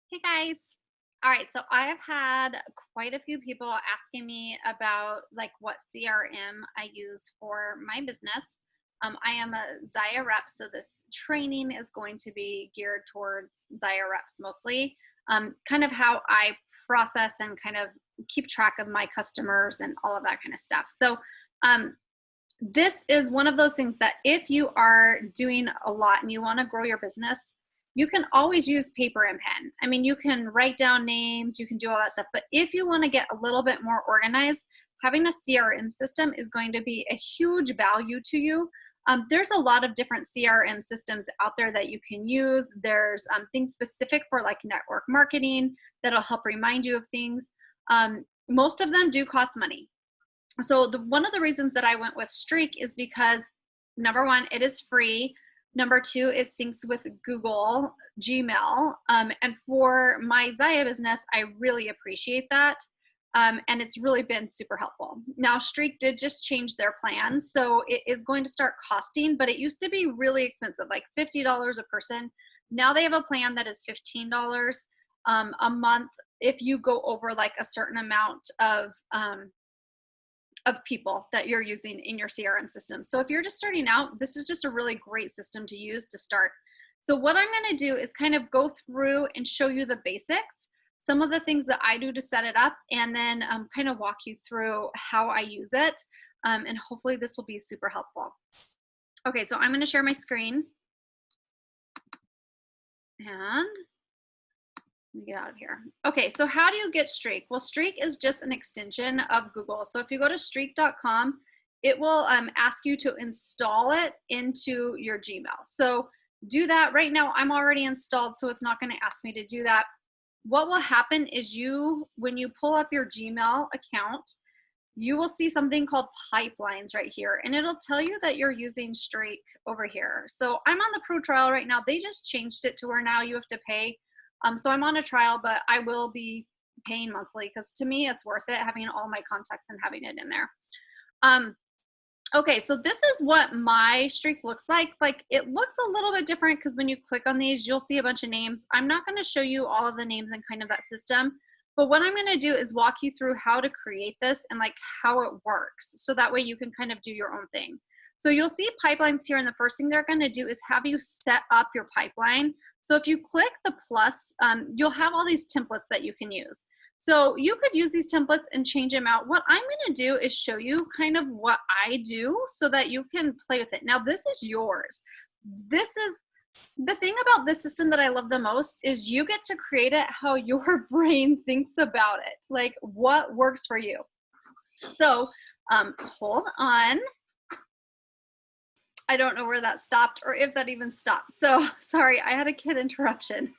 Hey guys. All right, so I have had quite a few people asking me about like what CRM I use for my business. I am a ZYIA rep, so this training is going to be geared towards ZYIA reps mostly. Kind of how I process and kind of keep track of my customers and all of that kind of stuff. So um, this is one of those things that if you are doing a lot and you want to grow your business, you can always use paper and pen. I mean, you can write down names, you can do all that stuff. But if you want to get a little bit more organized, having a CRM system is going to be a huge value to you. There's a lot of different CRM systems out there that you can use. There's things specific for like network marketing that'll help remind you of things. Most of them do cost money. So one of the reasons that I went with Streak is because number one, it is free. Number two, it syncs with Google Gmail. And for my ZYIA business, I really appreciate that. And it's really been super helpful. Now, Streak did just change their plan. So it is going to start costing, but it used to be really expensive, like $50 a person. Now they have a plan that is $15 a month if you go over like a certain amount of people that you're using in your CRM system. So if you're just starting out, this is just a really great system to use to start. So what I'm going to do is kind of go through and show you the basics, some of the things that I do to set it up, and then kind of walk you through how I use it. And hopefully this will be super helpful. Okay, so I'm going to share my screen. And let me get out of here. Okay, so how do you get Streak? Well, Streak is just an extension of Google. So if you go to streak.com, it will ask you to install it into your Gmail. So do that. Right now, I'm already installed, so it's not going to ask me to do that. What will happen is when you pull up your Gmail account, you will see something called pipelines right here, and it'll tell you that you're using Streak over here. So I'm on the pro trial right now. They just changed it to where now you have to pay. So I'm on a trial, but I will be paying monthly because to me it's worth it having all my contacts and having it in there. Okay, so this is what my Streak looks like. Like it looks a little bit different because when you click on these, you'll see a bunch of names. I'm not going to show you all of the names and kind of that system, but what I'm going to do is walk you through how to create this and like how it works. So that way you can kind of do your own thing. So you'll see pipelines here, and the first thing they're going to do is have you set up your pipeline. So if you click the plus, you'll have all these templates that you can use. So you could use these templates and change them out. What I'm going to do is show you kind of what I do so that you can play with it. Now, this is yours. This is the thing about this system that I love the most is you get to create it how your brain thinks about it, like what works for you. So hold on. I don't know where that stopped or if that even stopped. So sorry, I had a kid interruption.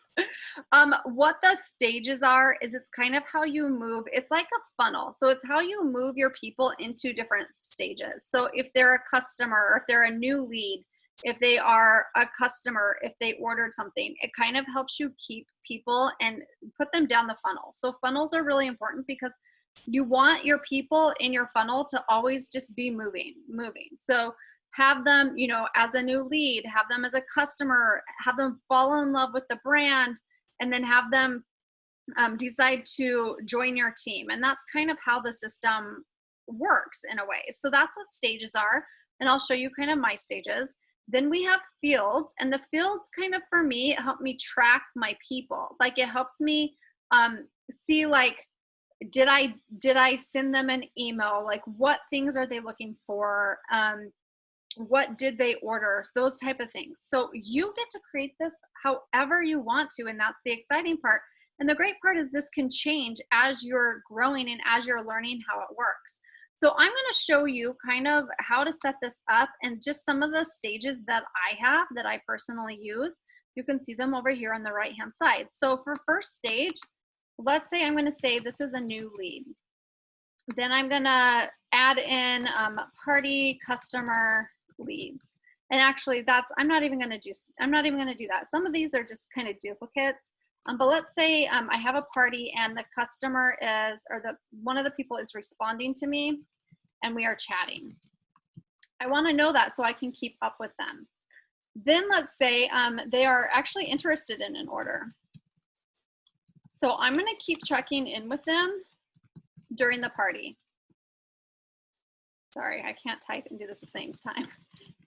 What the stages are is it's kind of how you move. It's like a funnel. So it's how you move your people into different stages. So if they're a customer, or if they're a new lead, if they are a customer, if they ordered something, it kind of helps you keep people and put them down the funnel. So funnels are really important because you want your people in your funnel to always just be moving. So have them, as a new lead, have them as a customer, have them fall in love with the brand, and then have them decide to join your team. And that's kind of how the system works in a way. So that's what stages are. And I'll show you kind of my stages. Then we have fields, and the fields kind of for me help me track my people. Like it helps me see like, did I send them an email? Like what things are they looking for? What did they order? Those type of things. So you get to create this however you want to, and that's the exciting part. And the great part is this can change as you're growing and as you're learning how it works. So I'm going to show you kind of how to set this up and just some of the stages that I have that I personally use. You can see them over here on the right hand side. So for first stage, let's say I'm going to say this is a new lead. Then I'm going to add in party customer leads. And actually I'm not even going to do that. Some of these are just kind of duplicates. But let's say I have a party and the customer one of the people is responding to me and we are chatting. I want to know that so I can keep up with them. Then let's say they are actually interested in an order. So I'm going to keep checking in with them during the party. Sorry, I can't type and do this at the same time.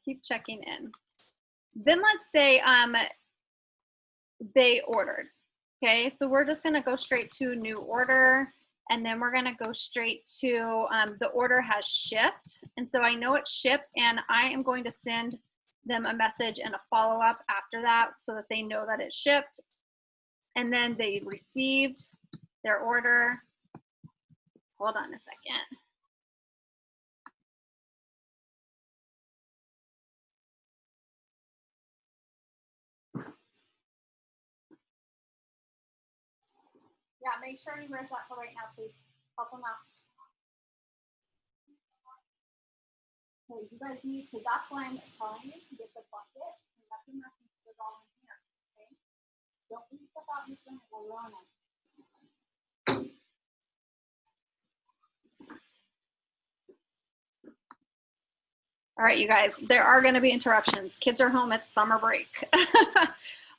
Keep checking in. Then let's say they ordered. Okay, so we're just going to go straight to new order, and then we're going to go straight to the order has shipped. And so I know it's shipped, and I am going to send them a message and a follow-up after that so that they know that it's shipped. And then they received their order. Hold on a second. Yeah, make sure he wears that for right now, please. Help him out. Okay, you guys need to, that's why I'm telling you to get the bucket and nothing goes all in here, okay? Don't leave stuff out in the front, it will ruin it. All right, you guys, there are going to be interruptions. Kids are home, it's summer break.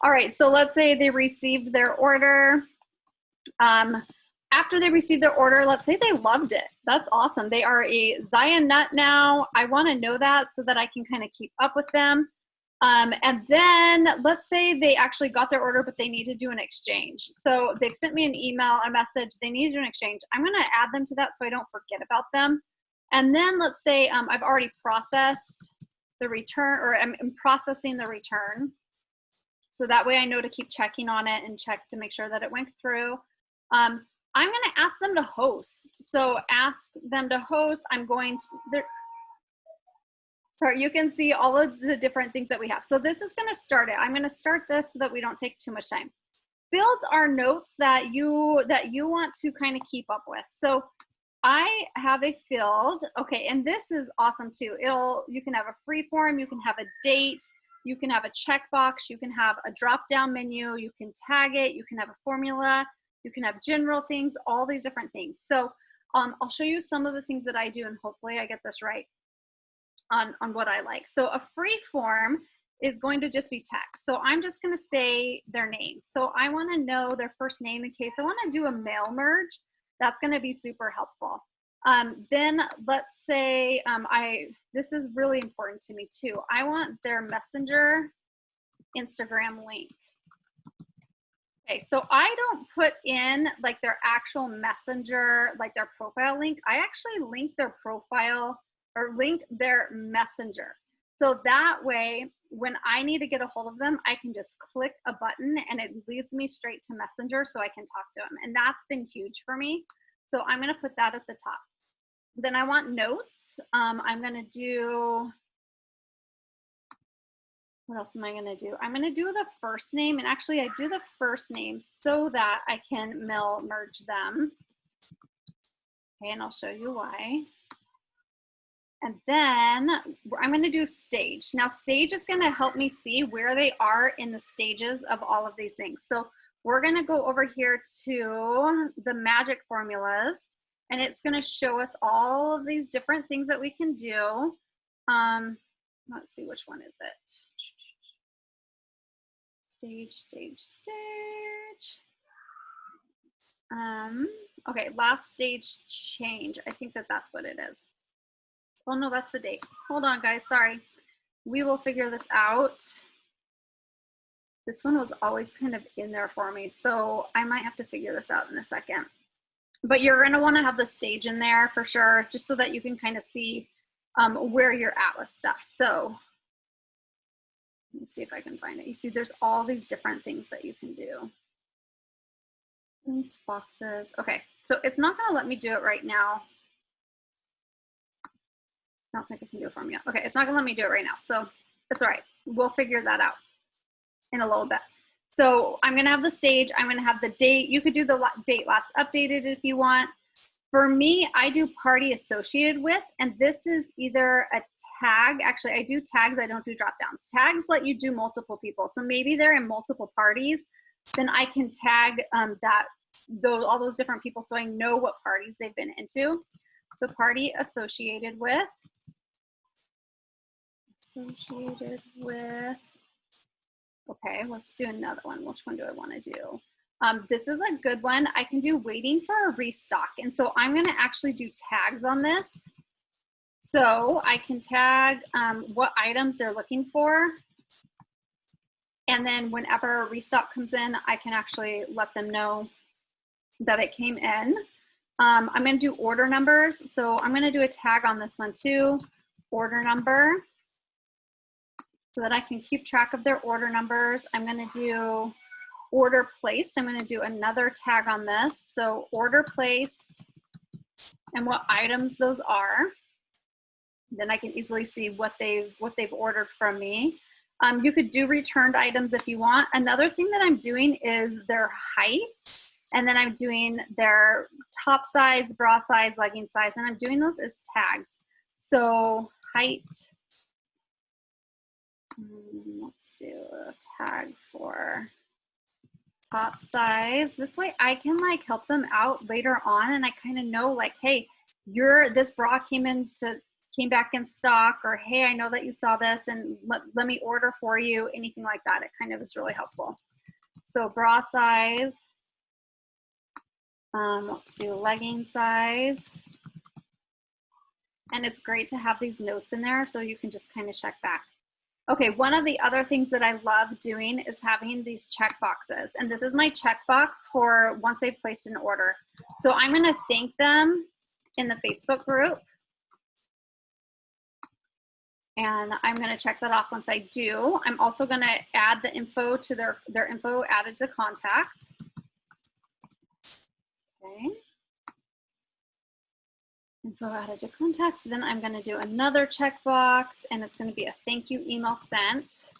All right, so let's say they received their order. After they received their order, let's say they loved it. That's awesome. They are a ZYIA nut now. I want to know that so that I can kind of keep up with them. And then let's say they actually got their order, but they need to do an exchange. So they've sent me an email, a message, they need to do an exchange. I'm going to add them to that so I don't forget about them. And then let's say I've already processed the return, or I'm processing the return. So that way I know to keep checking on it and check to make sure that it went through. I'm going to ask them to host. So ask them to host. I'm going to, sorry, you can see all of the different things that we have. So this is going to start it. I'm going to start this so that we don't take too much time. Build our notes that you want to kind of keep up with. So I have a field, okay, and this is awesome too. You can have a free form, you can have a date, you can have a checkbox, you can have a drop-down menu, you can tag it, you can have a formula, you can have general things, all these different things. So I'll show you some of the things that I do, and hopefully I get this right on what I like. So a free form is going to just be text. So I'm just going to say their name. So I want to know their first name in case I want to do a mail merge. That's going to be super helpful. Then let's say this is really important to me too. I want their Messenger Instagram link. Okay, so I don't put in like their actual Messenger, like their profile link. I actually link their profile or link their Messenger. So that way, when I need to get a hold of them, I can just click a button and it leads me straight to Messenger so I can talk to them. And that's been huge for me. So I'm going to put that at the top. Then I want notes. I'm going to do, what else am I going to do? I'm going to do the first name. And actually, I do the first name so that I can mail merge them. Okay, and I'll show you why. And then I'm going to do stage. Now, stage is going to help me see where they are in the stages of all of these things. So we're going to go over here to the magic formulas, and it's going to show us all of these different things that we can do. Let's see, which one is it? Stage, stage, stage. Okay, last stage change. I think that's what it is. Oh no, that's the date. Hold on, guys, sorry. We will figure this out. This one was always kind of in there for me, so I might have to figure this out in a second. But you're gonna wanna have the stage in there for sure, just so that you can kind of see where you're at with stuff. So let me see if I can find it. You see there's all these different things that you can do. Boxes, okay. So it's not gonna let me do it right now. I don't think I can do it for me yet. Okay, it's not gonna let me do it right now, so that's all right. We'll figure that out in a little bit. So I'm gonna have the stage, I'm gonna have the date. You could do the date last updated if you want. For me, I do party associated with, and this is either a tag. Actually, I do tags, I don't do drop downs. Tags let you do multiple people. So maybe they're in multiple parties, then I can tag all those different people so I know what parties they've been into. So party associated with. Okay, let's do another one. Which one do I want to do? This is a good one. I can do waiting for a restock. And so I'm gonna actually do tags on this. So I can tag what items they're looking for. And then whenever a restock comes in, I can actually let them know that it came in. I'm gonna do order numbers. So I'm gonna do a tag on this one too, order number, so that I can keep track of their order numbers. I'm gonna do order placed. I'm gonna do another tag on this. So order placed and what items those are. Then I can easily see what they've ordered from me. You could do returned items if you want. Another thing that I'm doing is their height, and then I'm doing their top size, bra size, legging size, and I'm doing those as tags. So height, let's do a tag for top size. This way I can like help them out later on, and I kind of know like, hey, this bra came back in stock, or hey, I know that you saw this and let me order for you, anything like that. It kind of is really helpful. So bra size, let's do legging size. And it's great to have these notes in there so you can just kind of check back. Okay, one of the other things that I love doing is having these check boxes. And this is my checkbox for once they've placed an order. So I'm gonna thank them in the Facebook group. And I'm gonna check that off once I do. I'm also gonna add the info to their info added to contacts. Okay. Info added to contacts. Then I'm gonna do another checkbox, and it's gonna be a thank you email sent.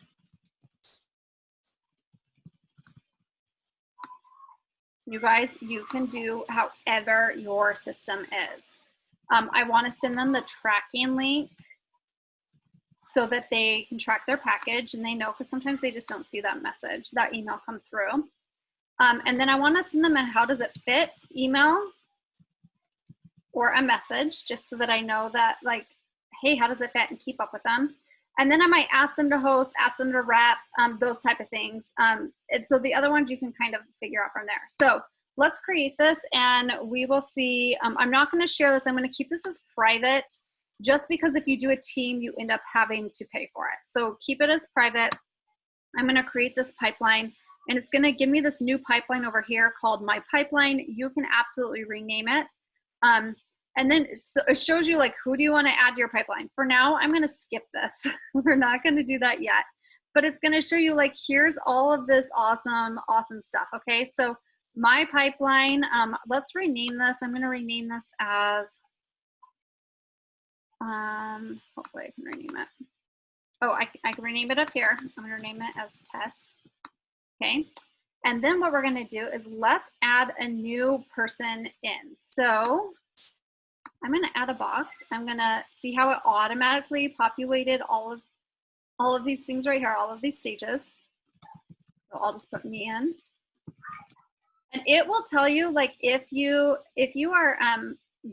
You guys, you can do however your system is. I wanna send them the tracking link so that they can track their package and they know, because sometimes they just don't see that message, that email come through. And then I want to send them a how does it fit email or a message, just so that I know that like, hey, how does it fit, and keep up with them. And then I might ask them to host, ask them to wrap, those type of things. And so the other ones you can kind of figure out from there. So let's create this and we will see. I'm not going to share this. I'm going to keep this as private, just because if you do a team, you end up having to pay for it. So keep it as private. I'm gonna create this pipeline, and it's gonna give me this new pipeline over here called My Pipeline. You can absolutely rename it. And then it shows you like, who do you wanna add to your pipeline? For now, I'm gonna skip this. We're not gonna do that yet, but it's gonna show you like, here's all of this awesome stuff, okay? So My Pipeline, let's rename this. I'm gonna rename this as, hopefully I can rename it. Oh, I can rename it up here. I'm gonna rename it as Tess, okay? And then what we're gonna do is let's add a new person in. So I'm gonna add a box. I'm gonna see how it automatically populated all of these things right here, all of these stages. So I'll just put me in. And it will tell you like, if you are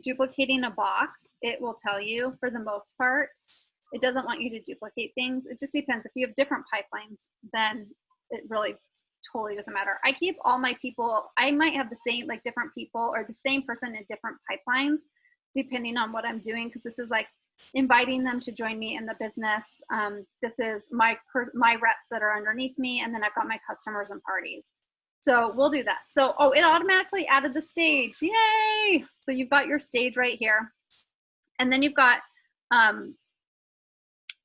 duplicating a box, it will tell you for the most part. It doesn't want you to duplicate things. It just depends. If you have different pipelines, then it really totally doesn't matter. I keep all my people, I might have the same, like different people or the same person in different pipelines, depending on what I'm doing, because this is like inviting them to join me in the business. This is my reps that are underneath me, and then I've got my customers and parties. So we'll do that. So, oh, it automatically added the stage. Yay! So you've got your stage right here. And then you've got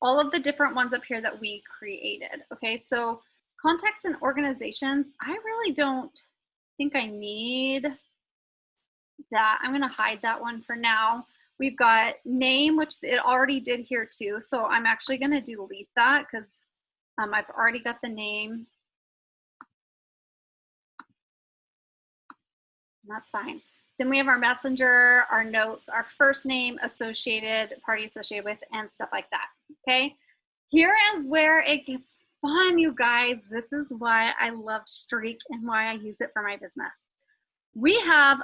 all of the different ones up here that we created. Okay, so contacts and organizations, I really don't think I need that. I'm gonna hide that one for now. We've got name, which it already did here too. So I'm actually gonna delete that because I've already got the name. That's fine. Then we have our messenger, our notes, our first name associated, party associated with, and stuff like that, okay? Here is where it gets fun, you guys. This is why I love Streak and why I use it for my business. We have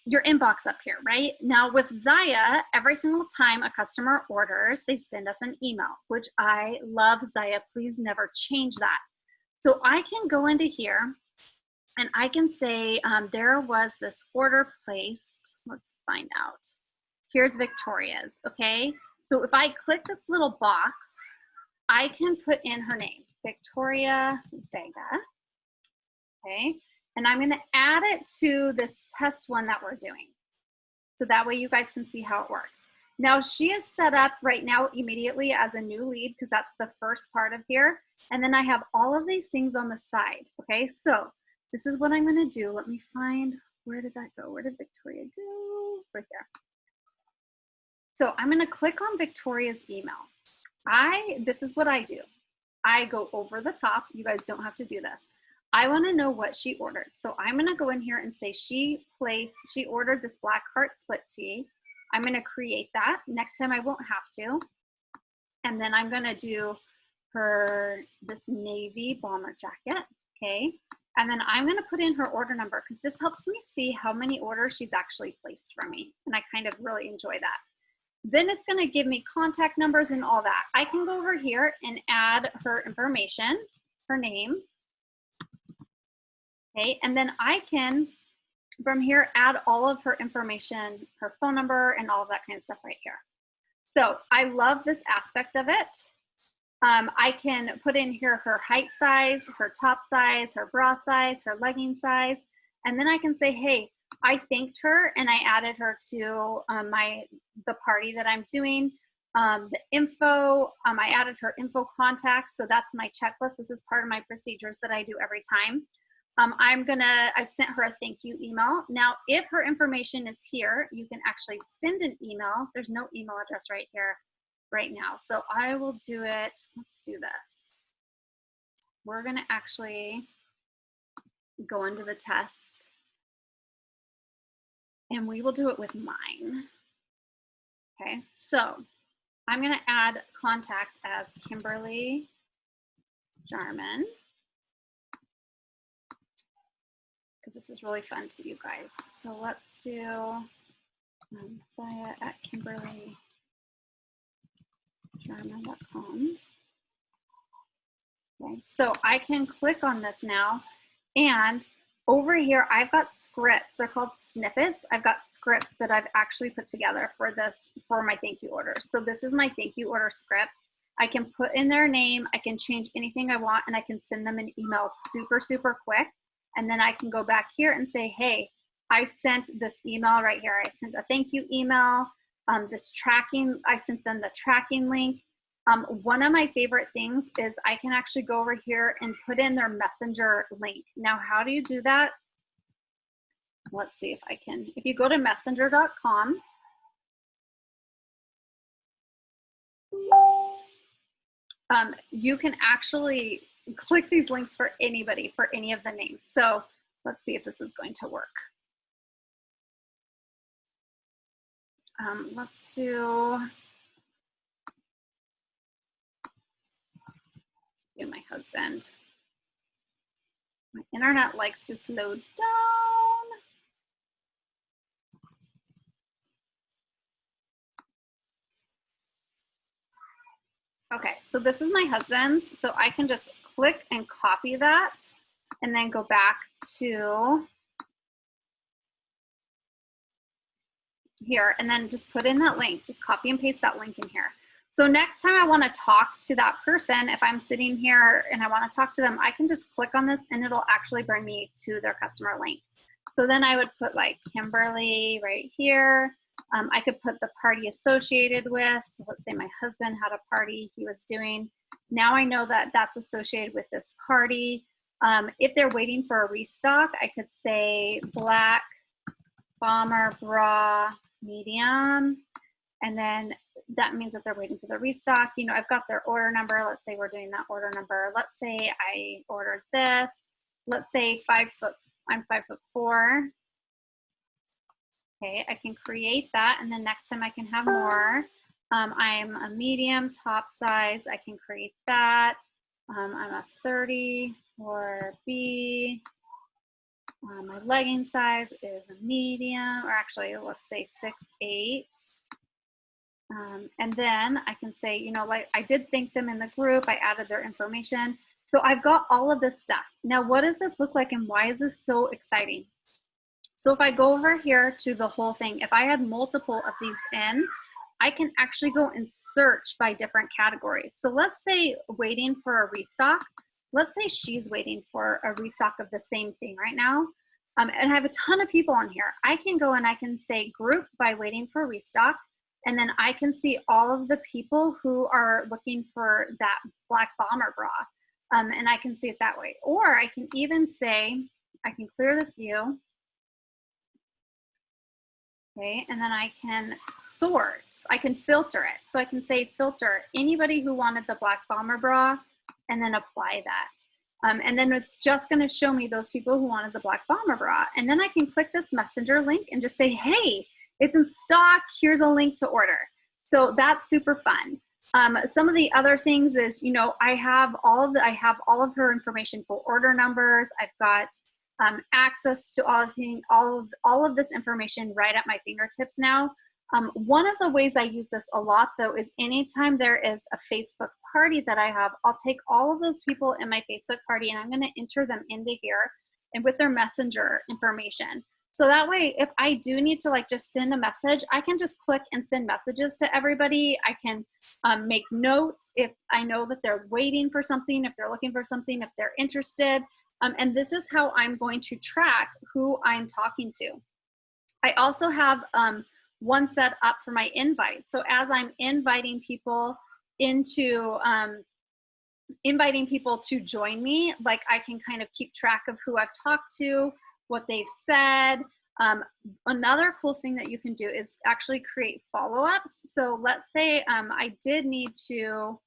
your inbox up here, right? Now with ZYIA, every single time a customer orders, they send us an email, which I love ZYIA. Please never change that. So I can go into here And I can say there was this order placed. Let's find out. Here's Victoria's, okay? So if I click this little box, I can put in her name, Victoria Vega, okay? And I'm gonna add it to this test one that we're doing. So that way you guys can see how it works. Now she is set up right now immediately as a new lead because that's the first part of here. And then I have all of these things on the side, okay? So this is what I'm gonna do. Let me find, where did that go? Where did Victoria go? Right there. So I'm gonna click on Victoria's email. This is what I do. I go over the top. You guys don't have to do this. I wanna know what she ordered. So I'm gonna go in here and say she ordered this black heart split tee. I'm gonna create that. Next time I won't have to. And then I'm gonna do this navy bomber jacket, okay? And then I'm gonna put in her order number because this helps me see how many orders she's actually placed for me. And I kind of really enjoy that. Then it's gonna give me contact numbers and all that. I can go over here and add her information, her name, okay? And then I can, from here, add all of her information, her phone number, and all of that kind of stuff right here. So I love this aspect of it. I can put in here her height size, her top size, her bra size, her legging size, and then I can say, hey, I thanked her and I added her to the party that I'm doing. The info, I added her info contact, so that's my checklist. This is part of my procedures that I do every time. I've sent her a thank you email. Now, if her information is here, you can actually send an email. There's no email address right here right now. So I will do it. Let's do this. We're gonna actually go into the test and we will do it with mine. Okay, so I'm gonna add contact as Kimberly Jarman, because this is really fun to you guys. So let's do ZYIA at KimberlyJarman.com. Okay, so I can click on this now, and over here I've got scripts. They're called snippets. I've got scripts that I've actually put together for my thank you orders. So this is my thank you order script. I can put in their name, I can change anything I want, and I can send them an email super, super quick. And then I can go back here and say, hey, I sent this email right here. I sent a thank you email, I sent them the tracking link. One of my favorite things is I can actually go over here and put in their messenger link. Now, how do you do that? Let's see if I can. If you go to messenger.com, you can actually click these links for anybody, for any of the names. So let's see if this is going to work. Let's do my husband. My internet likes to slow down. Okay, so this is my husband's. So I can just click and copy that and then go back to here and then just put in that link, just copy and paste that link in here. So next time I want to talk to that person, if I'm sitting here and I want to talk to them, I can just click on this and it'll actually bring me to their customer link. So then I would put like Kimberly right here. I could put the party associated with, so let's say my husband had a party he was doing. Now I know that that's associated with this party. If they're waiting for a restock, I could say black bomber bra medium, and then that means that they're waiting for the restock. You know, I've got their order number. Let's say we're doing that order number. Let's say I ordered this. Let's say I'm 5'4". Okay, I can create that, and then next time I can have more. I'm a medium top size. I can create that. I'm a 30 or B. My legging size is a medium, or actually, let's say 6'8". And then I can say, you know, like I did thank them in the group. I added their information. So I've got all of this stuff. Now, what does this look like and why is this so exciting? So if I go over here to the whole thing, if I had multiple of these in, I can actually go and search by different categories. So let's say waiting for a restock. Let's say she's waiting for a restock of the same thing right now. And I have a ton of people on here. I can go and I can say group by waiting for restock. And then I can see all of the people who are looking for that black bomber bra. And I can see it that way. Or I can even say, I can clear this view. Okay, and then I can sort, I can filter it. So I can say filter anybody who wanted the black bomber bra and then apply that. And then it's just gonna show me those people who wanted the black bomber bra. And then I can click this messenger link and just say, hey, it's in stock, here's a link to order. So that's super fun. Some of the other things is, you know, I have all of her information for order numbers. I've got access to all of this information right at my fingertips now. One of the ways I use this a lot though is anytime there is a Facebook party that I have, I'll take all of those people in my Facebook party and I'm going to enter them into here and with their messenger information. So that way, if I do need to like just send a message, I can just click and send messages to everybody. I can make notes if I know that they're waiting for something, if they're looking for something, if they're interested. And this is how I'm going to track who I'm talking to. I also have one set up for my invite. So as I'm inviting people into, inviting people to join me, like I can kind of keep track of who I've talked to, what they've said. Another cool thing that you can do is actually create follow-ups. So let's say I did need to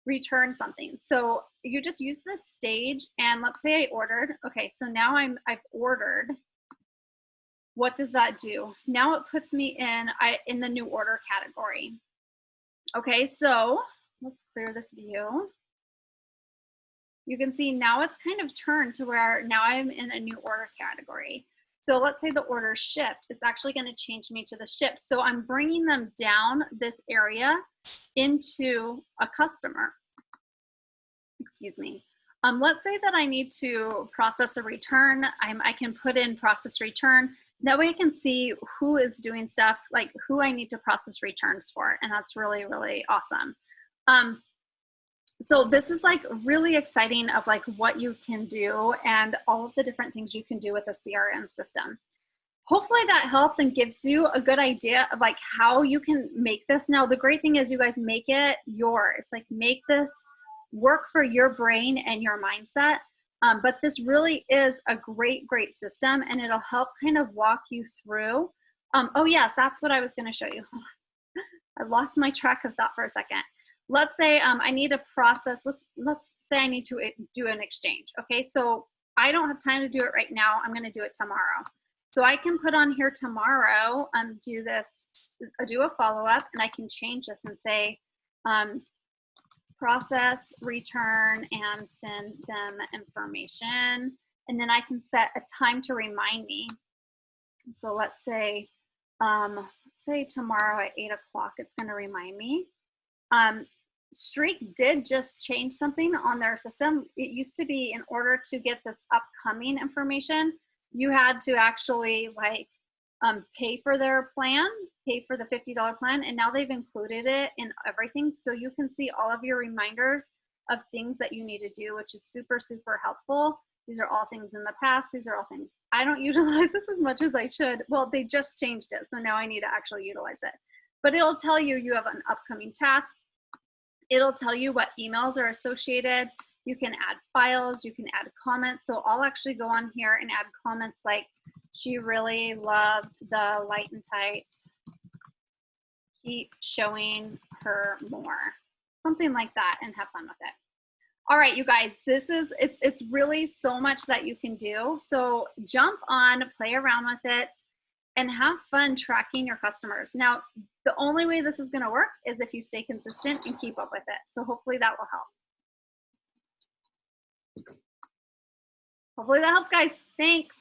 return something. So you just use this stage and let's say I ordered. Okay, so now I've ordered. What does that do? Now it puts me in the new order category. Okay, so let's clear this view. You can see now it's kind of turned to where now I'm in a new order category. So let's say the order shipped, it's actually going to change me to the ship. So I'm bringing them down this area into a customer. Excuse me. Let's say that I need to process a return. I can put in process return. That way I can see who is doing stuff, like who I need to process returns for. And that's really, really awesome. So this is like really exciting of like what you can do and all of the different things you can do with a CRM system. Hopefully that helps and gives you a good idea of like how you can make this. Now, the great thing is you guys make it yours, like make this work for your brain and your mindset. But this really is a great, great system and it'll help kind of walk you through. Oh yes, that's what I was gonna show you. I lost my track of thought for a second. Let's say I need to process, let's say I need to do an exchange. Okay, so I don't have time to do it right now. I'm gonna do it tomorrow. So I can put on here tomorrow, do a follow-up and I can change this and say, process, return, and send them information. And then I can set a time to remind me. So let's say tomorrow at 8 o'clock, it's gonna remind me. Streak did just change something on their system. It used to be in order to get this upcoming information, you had to actually like pay for their plan, pay for the $50 plan, and now they've included it in everything. So you can see all of your reminders of things that you need to do, which is super, super helpful. These are all things in the past. These are all things. I don't utilize this as much as I should. Well, they just changed it. So now I need to actually utilize it. But it'll tell you you have an upcoming task. It'll tell you what emails are associated. You can add files, you can add comments. So I'll actually go on here and add comments like, she really loved the light and tights. Keep showing her more. Something like that and have fun with it. All right, you guys, it's really so much that you can do. So jump on, play around with it, and have fun tracking your customers. Now, the only way this is gonna work is if you stay consistent and keep up with it. So hopefully that will help. Hopefully that helps, guys. Thanks.